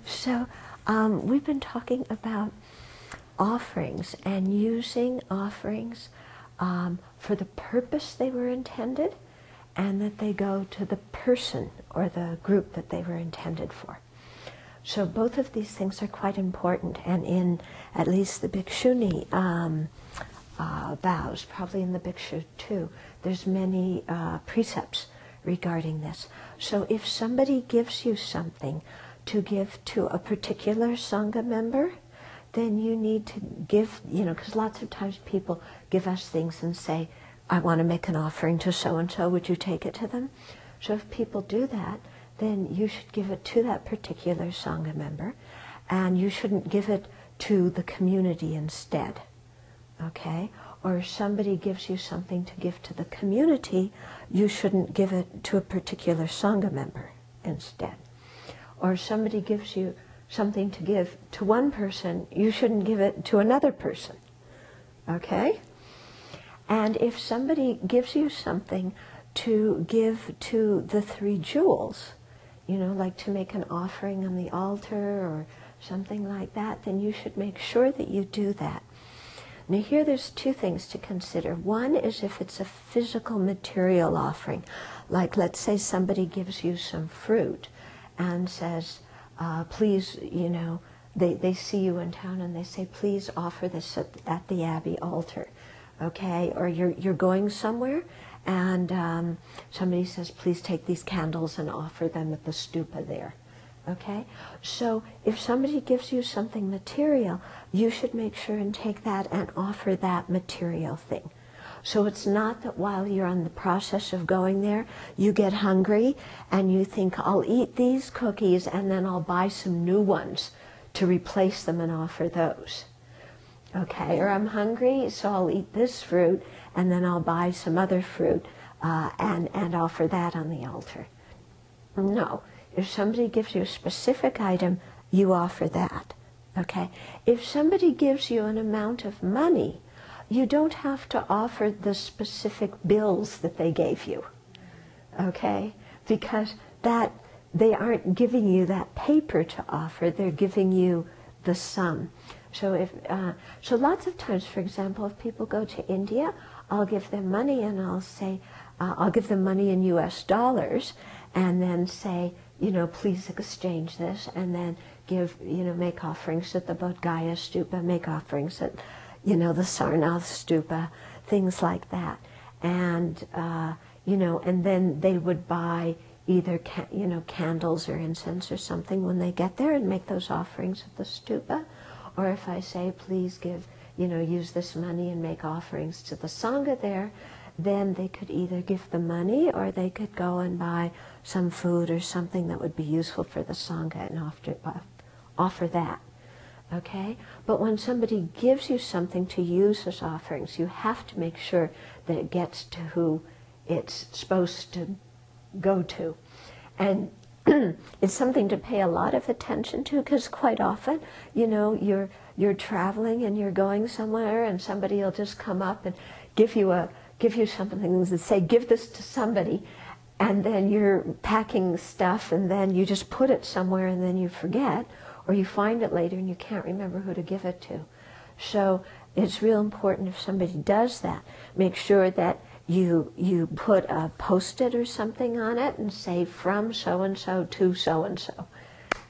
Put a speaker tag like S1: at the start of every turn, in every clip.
S1: So we've been talking about offerings and using offerings for the purpose they were intended, and that they go to the person or the group that they were intended for. So both of these things are quite important, and in at least the Bhikshuni vows, probably in the Bhikshu too, there's many precepts regarding this. So if somebody gives you something to give to a particular Sangha member, then you need to give, because lots of times people give us things and say, I want to make an offering to so-and-so, would you take it to them? So if people do that, then you should give it to that particular Sangha member, and you shouldn't give it to the community instead, okay? Or if somebody gives you something to give to the community, you shouldn't give it to a particular Sangha member instead. Or if somebody gives you something to give to one person, you shouldn't give it to another person, okay? And if somebody gives you something to give to the three jewels, like to make an offering on the altar or something like that, then you should make sure that you do that. Now here there's two things to consider. One is if it's a physical material offering, like let's say somebody gives you some fruit and says, please, they see you in town and they say, please offer this at the Abbey altar, okay? Or you're going somewhere and somebody says, please take these candles and offer them at the stupa there, okay? So if somebody gives you something material, you should make sure and take that and offer that material thing. So it's not that while you're on the process of going there, you get hungry and you think, I'll eat these cookies and then I'll buy some new ones to replace them and offer those. Okay, or I'm hungry, so I'll eat this fruit and then I'll buy some other fruit and offer that on the altar. No, if somebody gives you a specific item, you offer that. Okay, if somebody gives you an amount of money, you don't have to offer the specific bills that they gave you, okay? Because they aren't giving you that paper to offer, they're giving you the sum. So so lots of times, for example, if people go to India, I'll give them money and I'll say, I'll give them money in US dollars and then say, please exchange this, and then give, make offerings at the Bodh Gaya Stupa, make offerings at the Sarnath Stupa, things like that. And, and then they would buy either, candles or incense or something when they get there and make those offerings at the stupa. Or if I say, please give, use this money and make offerings to the Sangha there, then they could either give the money or they could go and buy some food or something that would be useful for the Sangha and offer that. Okay? But when somebody gives you something to use as offerings, you have to make sure that it gets to who it's supposed to go to. And it's something to pay a lot of attention to, because quite often, you're traveling and you're going somewhere and somebody will just come up and give you something and say, give this to somebody, and then you're packing stuff and then you just put it somewhere and then you forget, or you find it later and you can't remember who to give it to. So it's real important if somebody does that, make sure that you put a post-it or something on it and say from so-and-so to so-and-so,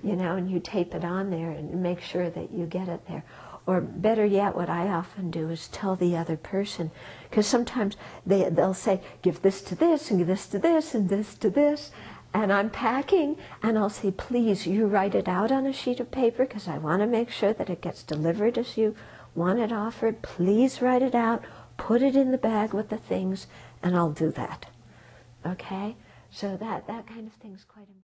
S1: and you tape it on there and make sure that you get it there. Or better yet, what I often do is tell the other person, because sometimes they'll say, give this to this and give this to this and this to this, and I'm packing, and I'll say, please, you write it out on a sheet of paper, because I want to make sure that it gets delivered as you want it offered. Please write it out, put it in the bag with the things, and I'll do that. Okay? So that kind of thing is quite important.